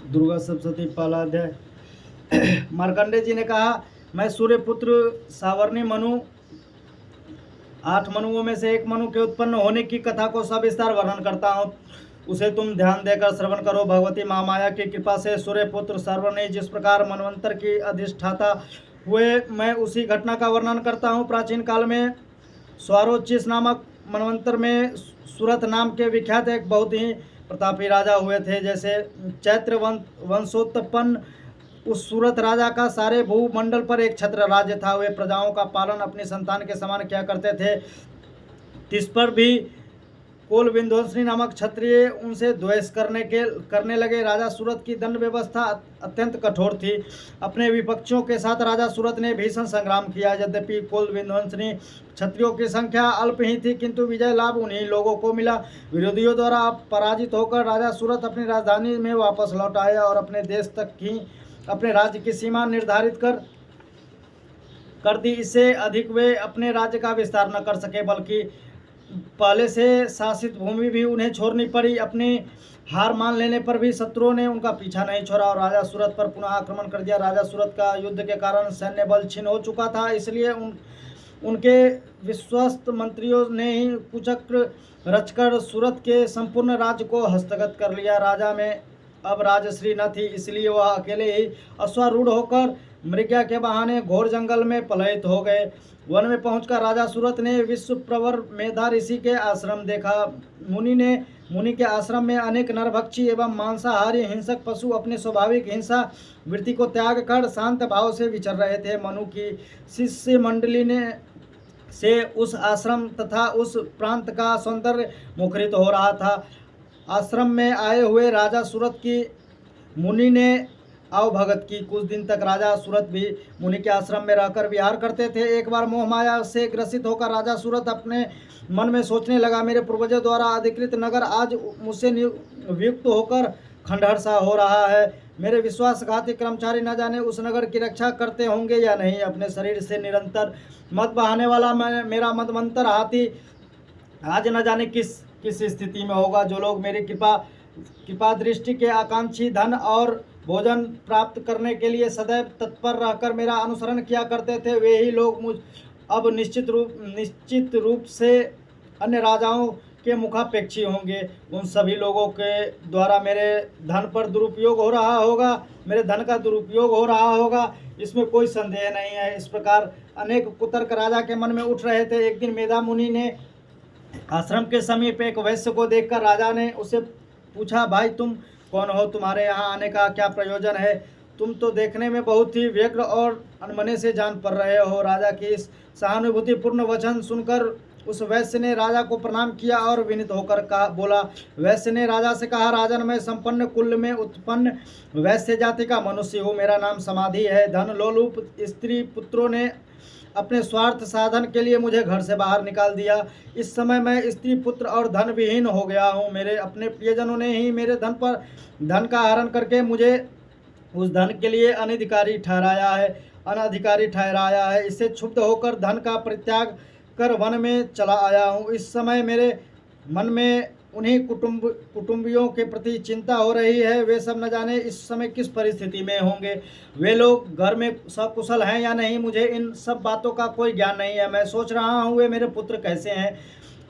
दुर्गा सप्तशती पहला अध्याय। मार्कंडेय जी ने कहा, मैं सूर्यपुत्र सावर्णी मनु 8 मनुओं में से एक मनु के उत्पन्न होने की कथा को सविस्तार वर्णन करता हूँ, उसे तुम ध्यान देकर श्रवण करो। भगवती महामाया की कृपा से सूर्यपुत्र सावर्णी जिस प्रकार मनवंतर की अधिष्ठाता हुए, मैं उसी घटना का वर्णन करता हूँ। प्राचीन काल में स्वारोचिस नामक मनवंतर में सुरथ नाम के विख्यात एक बहुत ही प्रतापी राजा हुए थे। जैसे चैत्र वंशोत्पन्न उस सूरत राजा का सारे भूमंडल पर एक छत्र राज्य था। वे प्रजाओं का पालन अपनी संतान के समान किया करते थे। तिस पर भी कोल विंध्वंसनी नामक क्षत्रिय उनसे द्वेष करने लगे। राजा सूरत की दंड व्यवस्था अत्यंत कठोर थी। अपने विपक्षियों के साथ राजा सूरत ने भीषण संग्राम किया। यद्यपि कोल विंध्वंसनी क्षत्रियों की संख्या अल्प ही थी, किंतु विजय लाभ उन्हीं लोगों को मिला। विरोधियों द्वारा पराजित होकर राजा सूरत अपनी राजधानी में वापस लौट आया और अपने देश तक ही अपने राज्य की सीमा निर्धारित कर दी। इससे अधिक वे अपने राज्य का विस्तार न कर सके, बल्कि पहले से शासित भूमि भी उन्हें छोड़नी पड़ी। अपनी हार मान लेने पर भी शत्रुओं ने उनका पीछा नहीं छोड़ा और राजा सूरत पर पुनः आक्रमण कर दिया। राजा सूरत का युद्ध के कारण सैन्य बल क्षीण हो चुका था, इसलिए उनके विश्वस्त मंत्रियों ने ही कुचक्र रचकर सूरत के संपूर्ण राज्य को हस्तगत कर लिया। राजा में अब राजश्री न थी, इसलिए वह अकेले ही अश्वारूढ़ होकर मृग्या के बहाने घोर जंगल में पलायित हो गए। वन में पहुंचकर राजा सूरत ने विश्व प्रवर मेधा ऋषि के आश्रम देखा। मुनि के आश्रम में अनेक नरभक्षी एवं मांसाहारी हिंसक पशु अपनी स्वाभाविक हिंसा वृत्ति को त्याग कर शांत भाव से विचर रहे थे। मनु की शिष्य मंडली ने से उस आश्रम तथा उस प्रांत का सौंदर्य मुखरित हो रहा था। आश्रम में आए हुए राजा सूरत की मुनि ने अवभगत की। कुछ दिन तक राजा सूरत भी मुनि के आश्रम में रहकर विहार करते थे। एक बार मोहमाया से ग्रसित होकर राजा सूरत अपने मन में सोचने लगा, मेरे पूर्वजों द्वारा अधिकृत नगर आज मुझसे वियुक्त होकर खंडहर सा हो रहा है। मेरे विश्वासघाती कर्मचारी न जाने उस नगर की रक्षा करते होंगे या नहीं। अपने शरीर से निरंतर मद बहाने वाला मेरा मदमंतर हाथी आज न जाने किस स्थिति में होगा। जो लोग मेरी कृपा दृष्टि के आकांक्षी धन और भोजन प्राप्त करने के लिए सदैव तत्पर रहकर मेरा अनुसरण किया करते थे, वे ही लोग मुझ अब निश्चित रूप से अन्य राजाओं के मुखापेक्षी होंगे। उन सभी लोगों के द्वारा मेरे धन पर दुरुपयोग हो रहा होगा, मेरे धन का दुरुपयोग हो रहा होगा, इसमें कोई संदेह नहीं है। इस प्रकार अनेक कुतर्क राजा के मन में उठ रहे थे। एक दिन मेधा मुनि ने आश्रम के समीप एक वैश्य को देखकर राजा ने उसे पूछा, भाई तुम कौन हो? तुम्हारे यहाँ आने का क्या प्रयोजन है? तुम तो देखने में बहुत ही व्यग्र और अनमने से जान पड़ रहे हो। राजा की इस सहानुभूतिपूर्ण वचन सुनकर उस वैश्य ने राजा को प्रणाम किया और विनीत होकर बोला। वैश्य ने राजा से कहा, राजन, मैं संपन्न कुल में उत्पन्न वैश्य जाति का मनुष्य हूँ। मेरा नाम समाधि है। धन लोलुप स्त्री पुत्रों ने अपने स्वार्थ साधन के लिए मुझे घर से बाहर निकाल दिया। इस समय मैं स्त्री पुत्र और धन विहीन हो गया हूँ। मेरे अपने प्रियजनों ने ही मेरे धन का हरण करके मुझे उस धन के लिए अनधिकारी ठहराया है। इससे क्षुब्ध होकर धन का परित्याग कर वन में चला आया हूँ। इस समय मेरे मन में उन्हीं कुटुंबियों के प्रति चिंता हो रही है। वे सब न जाने इस समय किस परिस्थिति में होंगे। वे लोग घर में सकुशल हैं या नहीं, मुझे इन सब बातों का कोई ज्ञान नहीं है। मैं सोच रहा हूँ वे मेरे पुत्र कैसे हैं,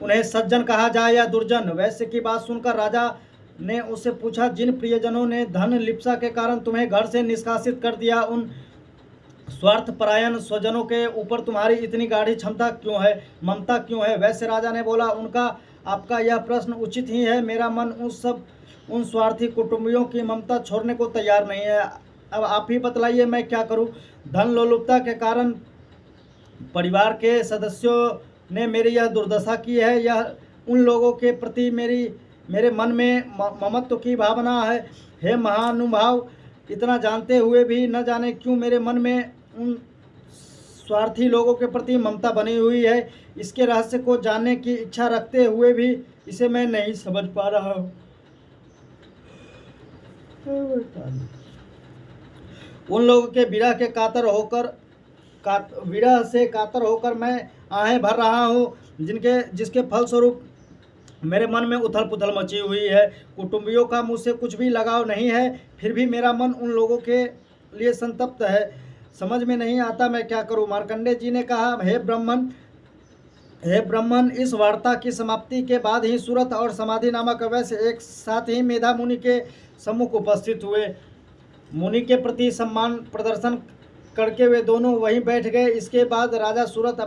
उन्हें सज्जन कहा जाए या दुर्जन। वैश्य की बात सुनकर राजा ने उससे पूछा, जिन प्रियजनों ने धन लिप्सा के कारण तुम्हें घर से निष्कासित कर दिया, उन स्वार्थपरायण स्वजनों के ऊपर तुम्हारी इतनी गाढ़ी ममता क्यों है? वैश्य राजा ने बोला, आपका यह प्रश्न उचित ही है। मेरा मन उन स्वार्थी कुटुंबियों की ममता छोड़ने को तैयार नहीं है। अब आप ही बतलाइए मैं क्या करूं? धन लोलुपता के कारण परिवार के सदस्यों ने मेरी यह दुर्दशा की है। यह उन लोगों के प्रति मेरे मन में ममत्व की भावना है। हे महानुभाव, इतना जानते हुए भी न जाने क्यों मेरे मन में उन स्वार्थी लोगों के प्रति ममता बनी हुई है। इसके रहस्य को जानने की इच्छा रखते हुए भी इसे मैं नहीं समझ पा रहा हूँ। उन लोगों के विरह से कातर होकर मैं आहें भर रहा हूँ, जिसके फलस्वरूप मेरे मन में उथल पुथल मची हुई है। कुटुंबियों का मुझसे कुछ भी लगाव नहीं है, फिर भी मेरा मन उन लोगों के लिए संतप्त है। समझ में नहीं आता मैं क्या करूं। मार्कंडेय जी ने कहा, हे ब्राह्मण, इस वार्ता की समाप्ति के बाद ही सूरत और समाधि नामक वैश्य एक साथ ही मेधा मुनि के सम्मुख उपस्थित हुए। मुनि के प्रति सम्मान प्रदर्शन करके वे दोनों वहीं बैठ गए। इसके बाद राजा सूरत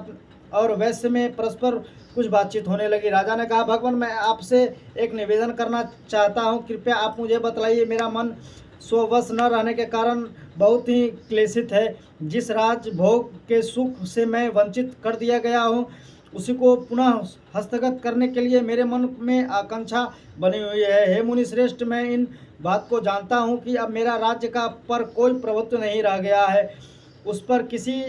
और वैश्य में परस्पर कुछ बातचीत होने लगी। राजा ने कहा, भगवान, मैं आपसे एक निवेदन करना चाहता हूँ, कृपया आप मुझे बतलाइए। मेरा मन स्ववश न रहने के कारण बहुत ही क्लेशित है। जिस राजभोग के सुख से मैं वंचित कर दिया गया हूँ, उसी को पुनः हस्तगत करने के लिए मेरे मन में आकांक्षा बनी हुई है। हे मुनि श्रेष्ठ, मैं इन बात को जानता हूँ कि अब मेरा राज्य का पर कोई प्रभुत्व नहीं रह गया है, उस पर किसी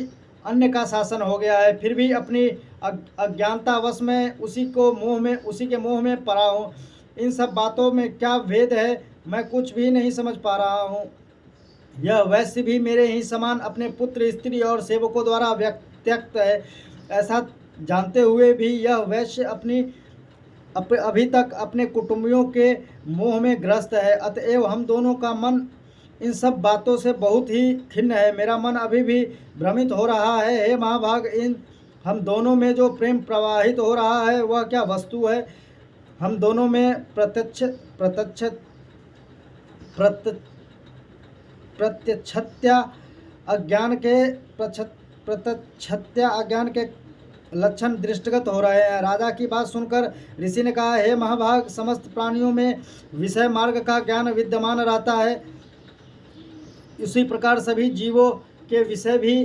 अन्य का शासन हो गया है। फिर भी अपनी अज्ञानतावश में उसी के मोह में पड़ा हूँ। इन सब बातों में क्या भेद है, मैं कुछ भी नहीं समझ पा रहा हूँ। यह वैश्य भी मेरे ही समान अपने पुत्र, स्त्री और सेवकों द्वारा त्यक्त है। ऐसा जानते हुए भी यह वैश्य अभी तक अपने कुटुंबियों के मोह में ग्रस्त है। अतएव हम दोनों का मन इन सब बातों से बहुत ही खिन्न है। मेरा मन अभी भी भ्रमित हो रहा है। हे महाभाग, इन हम दोनों में जो प्रेम प्रवाहित हो रहा है वह क्या वस्तु है? हम दोनों में प्रत्यक्षत्या अज्ञान के लक्षण दृष्टिगत हो रहे हैं। राजा की बात सुनकर ऋषि ने कहा, हे महाभाग, समस्त प्राणियों में विषय मार्ग का ज्ञान विद्यमान रहता है। इसी प्रकार सभी जीवों के विषय भी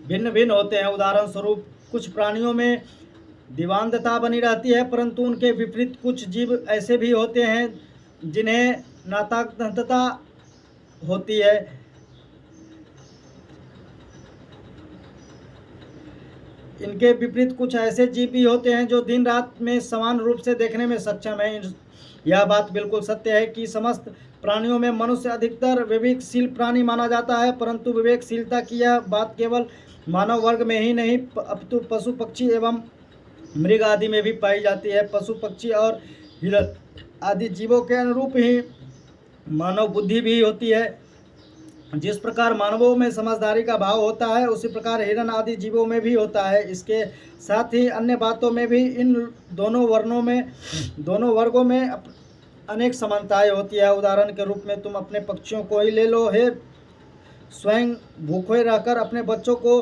भिन्न भिन्न होते हैं। उदाहरण स्वरूप कुछ प्राणियों में दिवांधता बनी रहती है, परंतु उनके विपरीत कुछ जीव ऐसे भी होते हैं जिन्हें नाताग्धता होती है। इनके विपरीत कुछ ऐसे जीव भी होते हैं जो दिन रात में समान रूप से देखने में सक्षम हैं। यह बात बिल्कुल सत्य है कि समस्त प्राणियों में मनुष्य अधिकतर विवेकशील प्राणी माना जाता है, परंतु विवेकशीलता की यह बात केवल मानव वर्ग में ही नहीं अपितु पशु पक्षी एवं मृग आदि में भी पाई जाती है। पशु पक्षी और हिरण आदि जीवों के अनुरूप ही मानव बुद्धि भी होती है। जिस प्रकार मानवों में समझदारी का भाव होता है, उसी प्रकार हिरण आदि जीवों में भी होता है। इसके साथ ही अन्य बातों में भी इन दोनों वर्गों में अनेक समानताएं होती है। उदाहरण के रूप में तुम अपने पक्षियों को ही ले लो। हे स्वयं भूखे रहकर अपने बच्चों को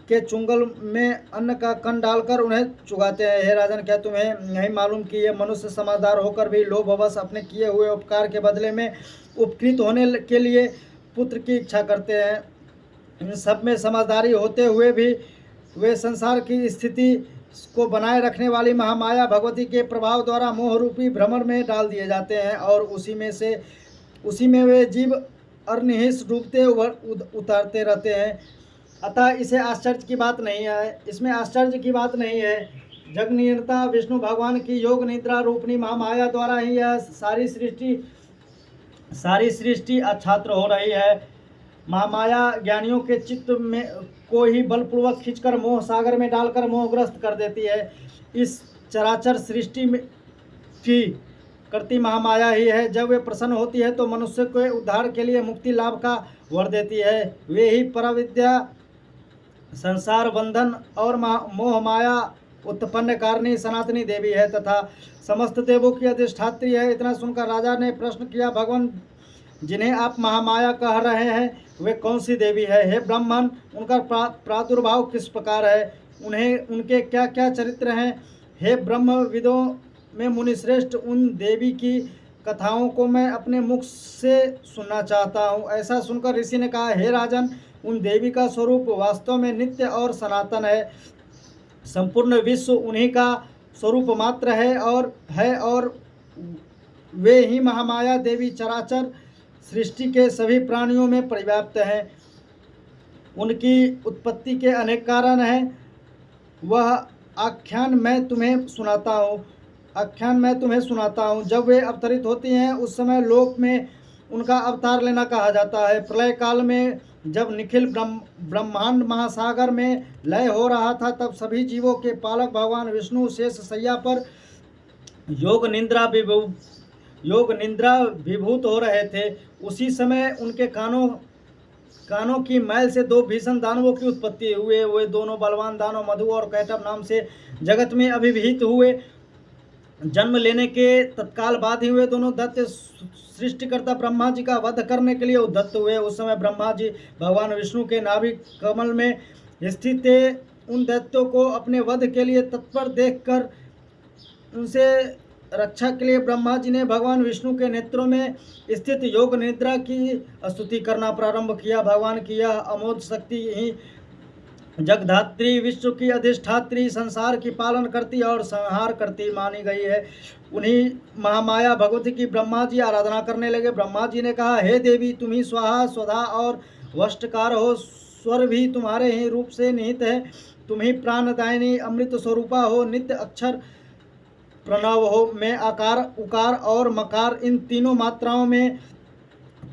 के चुंगल में अन्न का कण डालकर उन्हें चुगाते हैं। हे राजन, क्या तुम्हें नहीं मालूम कि ये मनुष्य समझदार होकर भी लोभवश अपने किए हुए उपकार के बदले में उपकृत होने के लिए पुत्र की इच्छा करते हैं? इन सब में समझदारी होते हुए भी वे संसार की स्थिति को बनाए रखने वाली महामाया भगवती के प्रभाव द्वारा मोह रूपी भ्रमण में डाल दिए जाते हैं और उसी में वे जीव अनिर्निश डूबते उतरते रहते हैं। अतः इसमें आश्चर्य की बात नहीं है। जग नियंता विष्णु भगवान की योग निद्रा रूपनी महामाया द्वारा ही यह सारी सृष्टि अछात्र हो रही है। महामाया ज्ञानियों के चित्त में को ही बलपूर्वक खींचकर मोह सागर में डालकर मोहग्रस्त कर देती है। इस चराचर सृष्टि में की करती महामाया ही है। जब वे प्रसन्न होती है तो मनुष्य के उद्धार के लिए मुक्ति लाभ का वर देती है। वे ही परविद्या, संसार बंधन और मोह माया उत्पन्न कारिणी सनातनी देवी है तथा समस्त देवों की अधिष्ठात्री है। इतना सुनकर राजा ने प्रश्न किया, भगवान, जिन्हें आप महामाया कह रहे हैं वे कौन सी देवी है? हे ब्राह्मण, उनका प्रादुर्भाव किस प्रकार है? उनके क्या क्या चरित्र हैं? हे ब्रह्मविदों में मुनिश्रेष्ठ, उन देवी की कथाओं को मैं अपने मुख से सुनना चाहता हूँ। ऐसा सुनकर ऋषि ने कहा, हे राजन, उन देवी का स्वरूप वास्तव में नित्य और सनातन है। संपूर्ण विश्व उन्हीं का स्वरूप मात्र है और वे ही महामाया देवी चराचर सृष्टि के सभी प्राणियों में परिव्याप्त हैं। उनकी उत्पत्ति के अनेक कारण हैं। वह आख्यान मैं तुम्हें सुनाता हूँ। जब वे अवतरित होती हैं उस समय लोक में उनका अवतार लेना कहा जाता है। प्रलय काल में जब निखिल ब्रह्मांड महासागर में लय हो रहा था, तब सभी जीवों के पालक भगवान विष्णु शेष शैया पर योग निद्रा विभूत हो रहे थे। उसी समय उनके कानों की मैल से दो भीषण दानवों की उत्पत्ति हुए। वे दोनों बलवान दानव मधु और कैटभ नाम से जगत में अभिहित हुए। जन्म लेने के तत्काल बाद ही वे दोनों दैत्य सृष्टिकर्ता ब्रह्मा जी का वध करने के लिए उद्यत हुए। उस समय ब्रह्मा जी भगवान विष्णु के नाभि कमल में स्थित थे। उन दैत्यों को अपने वध के लिए तत्पर देखकर उनसे रक्षा के लिए ब्रह्मा जी ने भगवान विष्णु के नेत्रों में स्थित योग निद्रा की स्तुति करना प्रारंभ किया। भगवान की यह अमोघ शक्ति ही जगधात्री, विश्व की अधिष्ठात्री, संसार की पालन करती और संहार करती मानी गई है। उन्हीं महामाया भगवती की ब्रह्मा जी आराधना करने लगे। ब्रह्मा जी ने कहा, हे देवी, तुम ही स्वाहा स्वधा और वष्टकार हो। स्वर भी तुम्हारे ही रूप से निहित है। तुम ही प्राणदायिनी अमृत स्वरूपा हो, नित्य अक्षर प्रणव हो। मैं आकार, उकार और मकार, इन तीनों मात्राओं में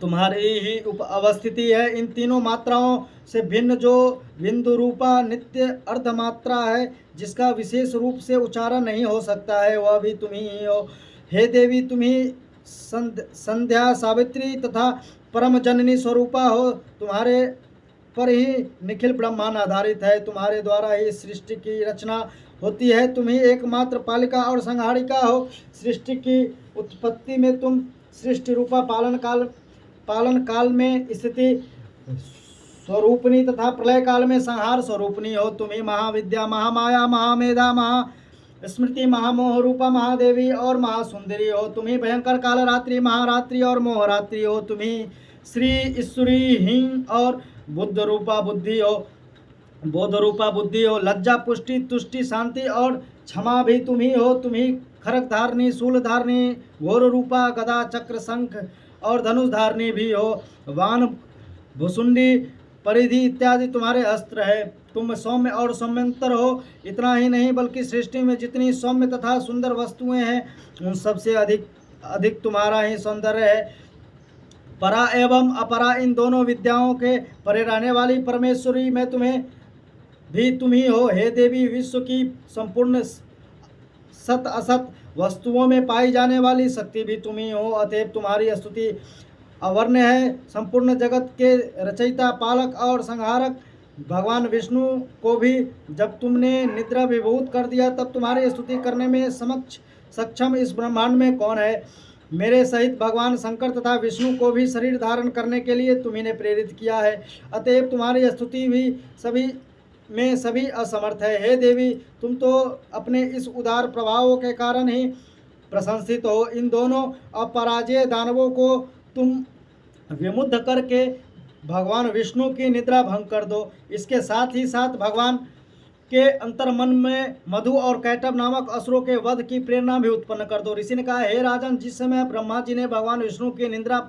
तुम्हारी ही अवस्थिति है। इन तीनों मात्राओं से भिन्न जो बिंदु रूपा नित्य अर्धमात्रा है, जिसका विशेष रूप से उच्चारण नहीं हो सकता है, वह भी तुम ही हो। हे देवी, तुम ही संध्या, सावित्री तथा परम जननी स्वरूपा हो। तुम्हारे पर ही निखिल ब्रह्मांड आधारित है। तुम्हारे द्वारा ही सृष्टि की रचना होती है। तुम ही एकमात्र पालिका और संहारिका हो। सृष्टि की उत्पत्ति में तुम सृष्टि रूपा पालन काल में स्थिति स्वरूपनी तथा प्रलय काल में संहार स्वरूपनी हो। तुम ही महाविद्या, महामाया, महामेधा, स्मृति, महामोह रूपा महादेवी और महासुंदरी हो। तुम ही भयंकर कालरात्रि, महारात्रि और मोहरात्रि हो। तुम ही श्री, ईश्वरी, हिंग और बुद्ध रूपा बुद्धि हो, बोध रूपा बुद्धि हो। लज्जा, पुष्टि, तुष्टि, शांति और क्षमा भी तुम ही हो। तुम ही खरक धारणी, शूल धारणी, घोर रूपा, गदा, चक्र, शंख और धनुष धारणी भी हो। वान, भुसुंडी, परिधि इत्यादि तुम्हारे अस्त्र है। तुम सौम्य और सौम्यंतर हो। इतना ही नहीं, बल्कि सृष्टि में जितनी सौम्य तथा सुंदर वस्तुएं हैं, उन सबसे अधिक तुम्हारा ही सौंदर्य है। परा एवं अपरा, इन दोनों विद्याओं के परे रहने वाली परमेश्वरी, मैं तुम्हें भी तुम ही हो। हे देवी, विश्व की संपूर्ण सत असत वस्तुओं में पाई जाने वाली शक्ति भी तुम ही हो। अतएव तुम्हारी स्तुति अवर्ण्य है। संपूर्ण जगत के रचयिता, पालक और संहारक भगवान विष्णु को भी जब तुमने निद्रा विभूत कर दिया, तब तुम्हारी स्तुति करने में सक्षम इस ब्रह्मांड में कौन है। मेरे सहित भगवान शंकर तथा विष्णु को भी शरीर धारण करने के लिए तुम्ही ने प्रेरित किया है। अतएव तुम्हारी स्तुति भी सभी असमर्थ है। हे देवी, तुम तो अपने इस उदार प्रभावों के कारण ही प्रशंसित हो। इन दोनों अपराजेय दानवों को तुम विमुद्ध करके भगवान विष्णु की निद्रा भंग कर दो। इसके साथ ही साथ भगवान के अंतर्मन में मधु और कैटभ नामक असुरों के वध की प्रेरणा भी उत्पन्न कर दो। ऋषि ने कहा, हे राजन, जिस समय ब्रह्मा जी ने भगवान विष्णु की निद्रा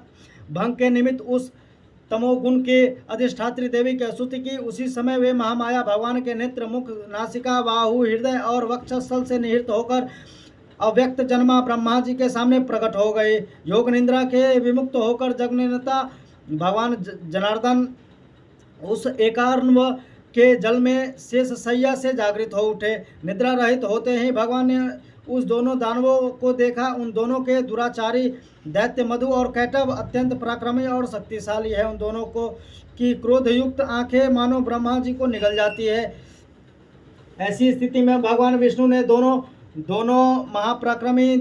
भंग के निमित्त उस तमोगुण के अधिष्ठात्री देवी की स्तुति की, उसी समय वे महामाया भगवान के नेत्र, मुख, नासिका, बाहु, हृदय और वक्षस्थल से निहित होकर अव्यक्त जन्मा ब्रह्मा जी के सामने प्रकट हो गए। योग निद्रा के विमुक्त होकर जगन्नेता भगवान जनार्दन उस एकार्णव के जल में शेष सैया से जागृत हो उठे। निद्रा रहित होते ही भगवान ने उस दोनों दानवों को देखा। उन दोनों के दुराचारी दैत्य मधु और कैटभ अत्यंत पराक्रमी और शक्तिशाली है। उन दोनों को की क्रोधयुक्त आंखें मानो ब्रह्मा जी को निगल जाती है। ऐसी स्थिति में भगवान विष्णु ने दोनों महापराक्रमी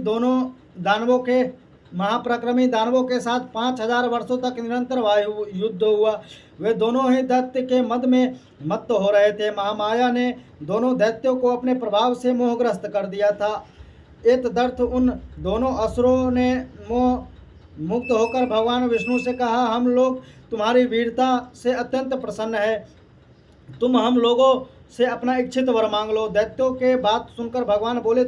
दानवों के साथ 5000 वर्षों तक निरंतर वायु युद्ध हुआ। वे दोनों ही दैत्य के मद में मत्त हो रहे थे। महामाया ने दोनों दैत्यों को अपने प्रभाव से मोहग्रस्त कर दिया था। एतदर्थ उन दोनों असुरों ने मोह मुक्त होकर भगवान विष्णु से कहा, हम लोग तुम्हारी वीरता से अत्यंत प्रसन्न है। तुम हम लोगों से अपना इच्छित वर मांग लो। दैत्यों के बात सुनकर भगवान बोले,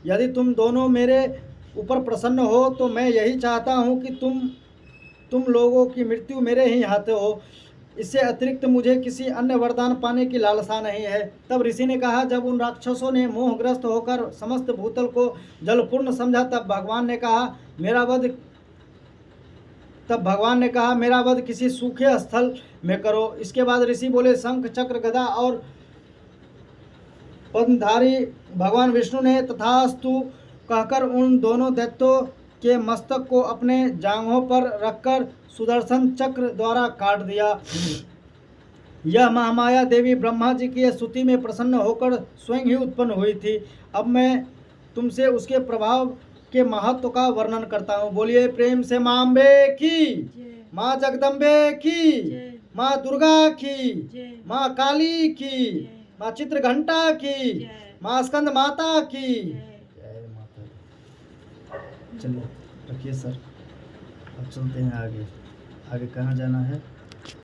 यदि तुम दोनों मेरे ऊपर प्रसन्न हो तो मैं यही चाहता हूँ कि तुम लोगों की मृत्यु मेरे ही हाथ हो। इससे अतिरिक्त मुझे किसी अन्य वरदान पाने की लालसा नहीं है। तब ऋषि ने कहा, जब उन राक्षसों ने मोहग्रस्त होकर समस्त भूतल को जलपूर्ण समझा, तब भगवान ने कहा मेरा वध किसी सूखे स्थल में करो। इसके बाद ऋषि बोले, शंख, चक्र, गदा और पद्मधारी भगवान विष्णु ने तथास्तु कहकर उन दोनों दैत्यों के मस्तक को अपने जांघों पर रखकर सुदर्शन चक्र द्वारा काट दिया। यह महामाया देवी ब्रह्मा जी की स्तुति में प्रसन्न होकर स्वयं ही उत्पन्न हुई थी। अब मैं तुमसे उसके प्रभाव के महत्व का वर्णन करता हूँ। बोलिए प्रेम से माँ अम्बे की, माँ जगदम्बे की, माँ दुर्गा की, माँ काली की, माँ चित्रघंटा की, माँ स्कंद माता की। जय माता दी। चलिए रखिए सर, अब चलते हैं आगे। आगे कहाँ जाना है?